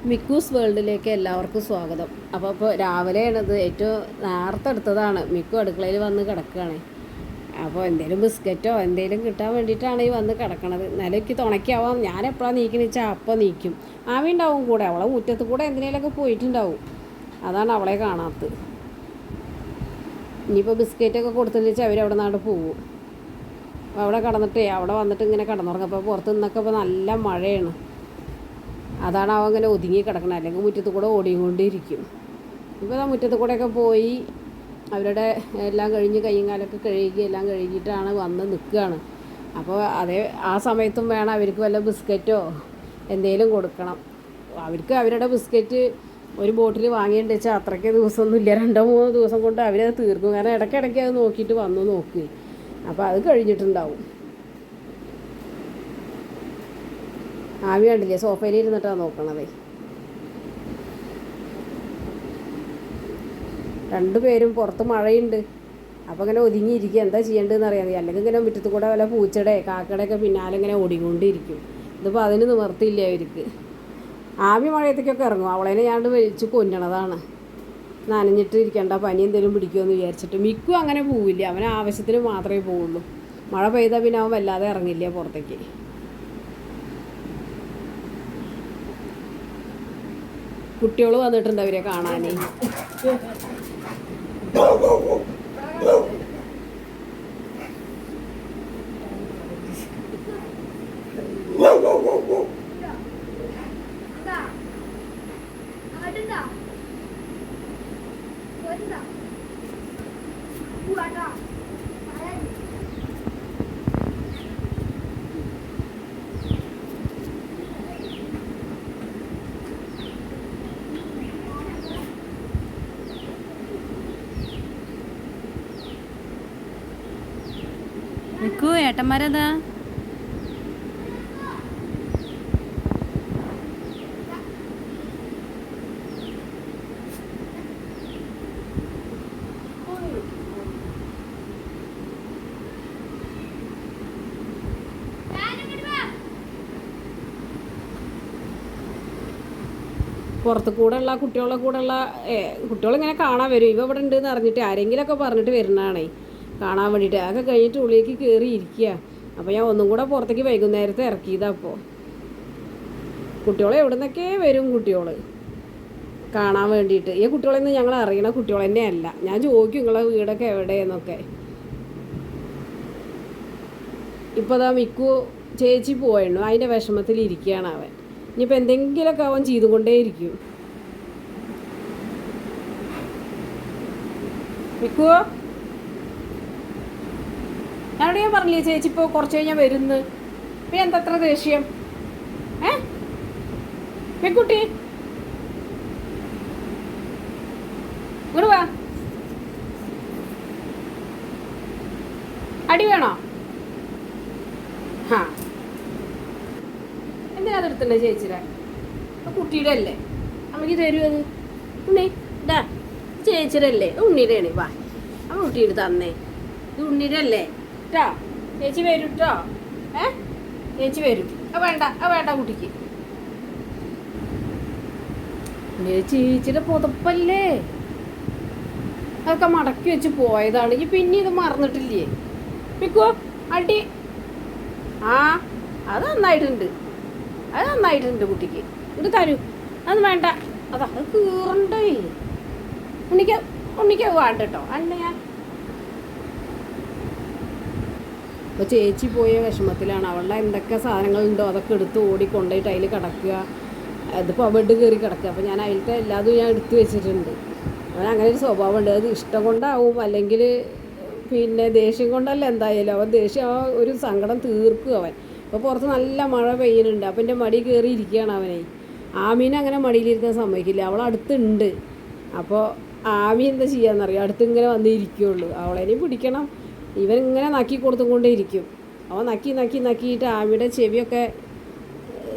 മിക്കൂസ് വേൾഡിലേക്ക് എല്ലാവർക്കും സ്വാഗതം. അപ്പോൾ രാവിലെയാണത്, ഏറ്റവും നേരത്തെ എടുത്തതാണ്. മിക്കു അടുക്കളയിൽ വന്ന് കിടക്കുകയാണ്. അപ്പോൾ എന്തെങ്കിലും ബിസ്ക്കറ്റോ എന്തെങ്കിലും കിട്ടാൻ വേണ്ടിയിട്ടാണ് ഈ വന്ന് കിടക്കണത്. നിലയ്ക്ക് തുണയ്ക്കാവാം. ഞാൻ എപ്പോഴാണ് നീക്കണെന്ന് വെച്ചാൽ അപ്പം നീക്കും. ആമി ഉണ്ടാവും കൂടെ. അവളെ മുറ്റത്ത് കൂടെ എന്തിനേലൊക്കെ പോയിട്ടുണ്ടാവും. അതാണ് അവളെ കാണാത്തത്. ഇനിയിപ്പോൾ ബിസ്ക്കറ്റൊക്കെ കൊടുത്തെന്ന് വെച്ചാൽ അവരവിടെ നിന്നാണ്ട് പോവും. അപ്പോൾ അവിടെ കടന്നിട്ടേ അവിടെ വന്നിട്ട് ഇങ്ങനെ കിടന്നുറങ്ങും. അപ്പോൾ പുറത്ത് നിന്നൊക്കെ ഇപ്പോൾ നല്ല മഴയാണ്. അതാണ് അവൻ ഇങ്ങനെ ഒതുങ്ങി കിടക്കണം. അല്ലെങ്കിൽ മുറ്റത്ത് കൂടെ ഓടിക്കൊണ്ടിരിക്കും. ഇപ്പോൾ ആ മുറ്റത്ത് കൂടെയൊക്കെ പോയി അവരുടെ എല്ലാം കഴിഞ്ഞ് കയ്യും കാലൊക്കെ കഴുകി എല്ലാം കഴുകിയിട്ടാണ് വന്ന് നിൽക്കുകയാണ്. അപ്പോൾ ആ സമയത്തും വേണം അവർക്ക് വല്ല ബിസ്ക്കറ്റോ എന്തെങ്കിലും കൊടുക്കണം. അവർക്ക് അവരുടെ ബിസ്ക്കറ്റ് ഒരു ബോട്ടിൽ വാങ്ങിയിട്ട് വെച്ചാൽ അത്രയ്ക്ക് ദിവസമൊന്നുമില്ല. 2-3 ദിവസം കൊണ്ട് അവരത് തീർക്കും. കാരണം ഇടയ്ക്കിടയ്ക്ക് അത് നോക്കിയിട്ട് വന്നു നോക്കി. അപ്പോൾ അത് കഴിഞ്ഞിട്ടുണ്ടാവും. ആവി കണ്ടില്ലേ, സോഫയിൽ ഇരുന്നിട്ടാണ് നോക്കണത്. രണ്ടുപേരും പുറത്ത് മഴയുണ്ട്. അപ്പോൾ ഇങ്ങനെ ഒതുങ്ങിയിരിക്കുക. എന്താ ചെയ്യേണ്ടതെന്ന് അറിയാതെ. അല്ലെങ്കിൽ ഇങ്ങനെ മുറ്റത്ത് കൂടെ വല്ല പൂച്ചയുടെ കാക്കയുടെയൊക്കെ പിന്നാലെ ഇങ്ങനെ ഓടിക്കൊണ്ടിരിക്കും. ഇതിപ്പോൾ അതിന് നിവർത്തിയില്ല അവർക്ക്. ആവി മഴയത്തേക്കൊക്കെ ഇറങ്ങും. അവളേനെ ഞാൻ വലിച്ച് കൊല്ലണതാണ്. നനഞ്ഞിട്ട് ഇരിക്കേണ്ട, പനി എന്തെങ്കിലും പിടിക്കുമെന്ന് വിചാരിച്ചിട്ട്. മിക്കു അങ്ങനെ പോവില്ല. അവന് ആവശ്യത്തിന് മാത്രമേ പോവുള്ളൂ. മഴ പെയ്താൽ പിന്നെ അവൻ വല്ലാതെ ഇറങ്ങില്ല പുറത്തേക്ക്. കുട്ടികൾ വന്നിട്ടുണ്ട് അവരെ കാണാനേ. നിൽക്കൂ, ഏട്ടന്മാരതാ. പുറത്ത് കൂടെയുള്ള കുട്ടികളിങ്ങനെ കാണാൻ വരും. ഇവ ഇവിടെ ഉണ്ടെന്ന് അറിഞ്ഞിട്ട് ആരെങ്കിലുമൊക്കെ പറഞ്ഞിട്ട് വരുന്നതാണേ കാണാൻ വേണ്ടിയിട്ട്. അതൊക്കെ കഴിഞ്ഞിട്ട് ഉള്ളിലേക്ക് കയറി ഇരിക്കുക. അപ്പോൾ ഞാൻ ഒന്നും കൂടെ പുറത്തേക്ക് വൈകുന്നേരത്തെ ഇറക്കിയതാണ്. അപ്പോൾ കുട്ടികൾ എവിടെ നിന്നൊക്കെ വരും കുട്ടികൾ കാണാൻ വേണ്ടിയിട്ട്. ഈ കുട്ടികളെന്ന് ഞങ്ങൾ അറിയണ കുട്ടികൾ തന്നെയല്ല. ഞാൻ ചോദിക്കും നിങ്ങളെ വീടൊക്കെ എവിടെയെന്നൊക്കെ. ഇപ്പോൾ അതാ മിക്കു ചേച്ചി പോയിരുന്നു. അതിൻ്റെ വിഷമത്തിലിരിക്കുകയാണ് അവൻ. ഇനിയിപ്പോൾ എന്തെങ്കിലുമൊക്കെ അവൻ ചെയ്തുകൊണ്ടേയിരിക്കും. മിക്കു, ഞാനോട് ഞാൻ പറഞ്ഞില്ലേ ചേച്ചി ഇപ്പോൾ കുറച്ച് കഴിഞ്ഞാൽ വരുന്ന്. ഇപ്പം എന്തത്ര ദേഷ്യം? പെൺകുട്ടി ഇങ്ങോട്ട് വാ. അടി വേണോ? ആ, എന്തിനാ അതെടുത്തല്ലേ ചേച്ചിയുടെ? കുട്ടിയുടെ അല്ലേ, അമ്മയ്ക്ക് തരൂ അത്. ഉണ്ണി ഇതാ, ചേച്ചിയുടെ അല്ലേ, ഉണ്ണിയുടെ ആണ്. വാ, അമ്മ കുട്ടിയുടെ തന്നേ. ഇത് ഉണ്ണിയുടെ അല്ലേ കേട്ടോ. ചേച്ചി വരും കേട്ടോ. ചേച്ചി വരും. വേണ്ട കുട്ടിക്ക്. ചേച്ചിയുടെ പുതപ്പല്ലേ, അതൊക്കെ മടക്കി വെച്ച് പോയതാണ്. ഈ പിന്നെ ഇത് മറന്നിട്ടില്ലേ? മിക്കോ അടി. അത് നന്നായിട്ടുണ്ട് കുട്ടിക്ക്. ഇത് തരൂ. അത് വേണ്ട. അത് കീറണ്ടേ. ഉണ്ണിക്ക് വേണ്ട കേട്ടോ. അല്ല ഞാൻ അപ്പോൾ ചേച്ചി പോയ വിഷമത്തിലാണ്. അവളുടെ എന്തൊക്കെ സാധനങ്ങളുണ്ടോ അതൊക്കെ എടുത്ത് ഓടിക്കൊണ്ടുപോയിട്ട് അതിൽ കിടക്കുക. അതിപ്പോൾ ബെഡ് കയറി കിടക്കുക. അപ്പോൾ ഞാൻ അതിലത്തെ എല്ലാതും ഞാൻ എടുത്ത് വെച്ചിട്ടുണ്ട്. അവൻ അങ്ങനെ ഒരു സ്വഭാവമുണ്ട്. അത് ഇഷ്ടം കൊണ്ടാവും, അല്ലെങ്കിൽ പിന്നെ ദേഷ്യം കൊണ്ടല്ല. എന്തായാലും അവൻ ഒരു സങ്കടം തീർക്കും അവൻ. അപ്പോൾ പുറത്ത് നല്ല മഴ പെയ്യുന്നുണ്ട്. അപ്പം എൻ്റെ മടി കയറി ഇരിക്കുകയാണ് അവനെ. ആമീനെ അങ്ങനെ മടിയിലിരിക്കാൻ സമ്മതിക്കില്ല. അവൾ അടുത്തുണ്ട്. അപ്പോൾ ആമി എന്താ ചെയ്യാന്നറിയാം, അടുത്തിങ്ങനെ വന്നിരിക്കുകയുള്ളൂ. അവളെയും പിടിക്കണം. ഇവൻ ഇങ്ങനെ നക്കി കൊടുത്തുകൊണ്ടേ ഇരിക്കും. അവൻ നക്കിയിട്ട് ആമിയുടെ ചെവിയൊക്കെ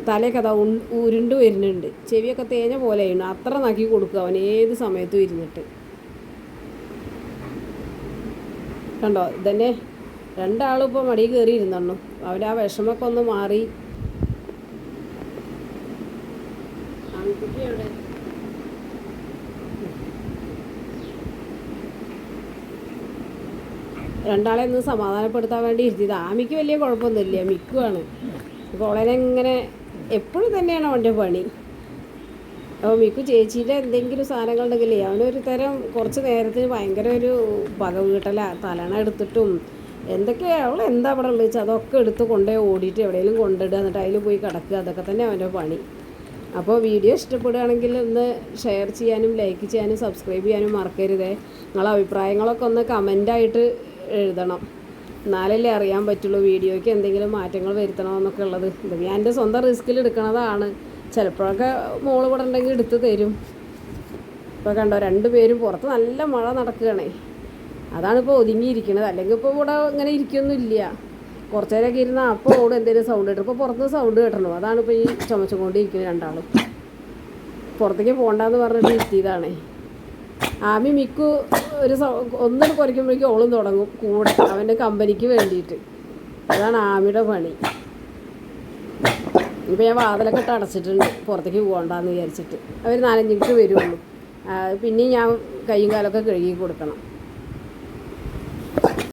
തലയൊക്കെ അതാ ഉരുണ്ട് വരുന്നുണ്ട്. ചെവിയൊക്കെ തേഞ്ഞ പോലെ ചെയ്യുന്നു. അത്ര നക്കി കൊടുക്കുക അവൻ ഏത് സമയത്തും ഇരുന്നിട്ട്. കണ്ടോ, ഇതന്നെ രണ്ടാളും ഇപ്പോൾ മടി കയറി ഇരുന്നു. അവൻ ആ വിഷമൊക്കെ ഒന്ന് മാറി. എവിടെ രണ്ടാളെ ഒന്ന് സമാധാനപ്പെടുത്താൻ വേണ്ടി ഇരുത്തിയത്. ആമിക്ക് വലിയ കുഴപ്പമൊന്നുമില്ല, മിക്കുവാണ്. അപ്പോൾ അവളെ ഇങ്ങനെ എപ്പോഴും തന്നെയാണ് അവൻ്റെ പണി. അപ്പോൾ മിക്കു ചേച്ചീൻ്റെ എന്തെങ്കിലും സാധനങ്ങളുണ്ടെങ്കിലേ അവനൊരു തരം കുറച്ച് നേരത്തിന് ഭയങ്കര ഒരു പക വീട്ടല, തലണ എടുത്തിട്ടും എന്തൊക്കെയാ അവൾ എന്താ അവിടെ ഉള്ളത് വെച്ചാൽ അതൊക്കെ എടുത്ത് കൊണ്ടുപോയി ഓടിയിട്ട് എവിടെയെങ്കിലും കൊണ്ടിടുക, എന്നിട്ട് അതിൽ പോയി കിടക്കുക. അതൊക്കെ തന്നെ അവൻ്റെ പണി. അപ്പോൾ വീഡിയോ ഇഷ്ടപ്പെടുകയാണെങ്കിൽ ഒന്ന് ഷെയർ ചെയ്യാനും ലൈക്ക് ചെയ്യാനും സബ്സ്ക്രൈബ് ചെയ്യാനും മറക്കരുതേ. നിങ്ങളെ അഭിപ്രായങ്ങളൊക്കെ ഒന്ന് കമൻ്റായിട്ട് എഴുതണം, എന്നാലല്ലേ അറിയാൻ പറ്റുള്ളൂ വീഡിയോയ്ക്ക് എന്തെങ്കിലും മാറ്റങ്ങൾ വരുത്തണമെന്നൊക്കെ ഉള്ളത്. ഇത് ഞാൻ എൻ്റെ സ്വന്തം റിസ്കിൽ എടുക്കണതാണ്. ചിലപ്പോഴൊക്കെ മോള് ഇവിടെ ഉണ്ടെങ്കിൽ എടുത്ത് തരും. ഇപ്പോൾ കണ്ടോ, 2 പേരും പുറത്ത് നല്ല മഴ നടക്കുകയാണേ. അതാണിപ്പോൾ ഒതുങ്ങിയിരിക്കണത്. അല്ലെങ്കിൽ ഇപ്പോൾ ഇവിടെ ഇങ്ങനെ ഇരിക്കൊന്നുമില്ല. കുറച്ച് നേരമൊക്കെ ഇരുന്ന് അപ്പോൾ ഓട് എന്തെങ്കിലും സൗണ്ട് കേട്ടു. ഇപ്പോൾ പുറത്ത് സൗണ്ട് കേട്ടണോ, അതാണിപ്പോൾ ഈ ചുമച്ചുകൊണ്ടിരിക്കുന്നത് രണ്ടാളും. പുറത്തേക്ക് പോകണ്ടെന്ന് പറഞ്ഞിട്ട് ഇരുത്തിയതാണേ. ആമി മിക്കു ഒരു ഒന്നും കുറയ്ക്കുമ്പോഴേക്കും ഓളും തുടങ്ങും കൂടെ അവൻ്റെ കമ്പനിക്ക് വേണ്ടിയിട്ട്. അതാണ് ആമിയുടെ പണി. ഇപ്പോൾ ഞാൻ വാതിലൊക്കെ ഇട്ട് അടച്ചിട്ടുണ്ട് പുറത്തേക്ക് പോകണ്ടെന്ന് വിചാരിച്ചിട്ട്. അവർ 4-5 മിനിറ്റ് വരുള്ളൂ. പിന്നെയും ഞാൻ കൈയും കാലൊക്കെ കഴുകി കൊടുക്കണം.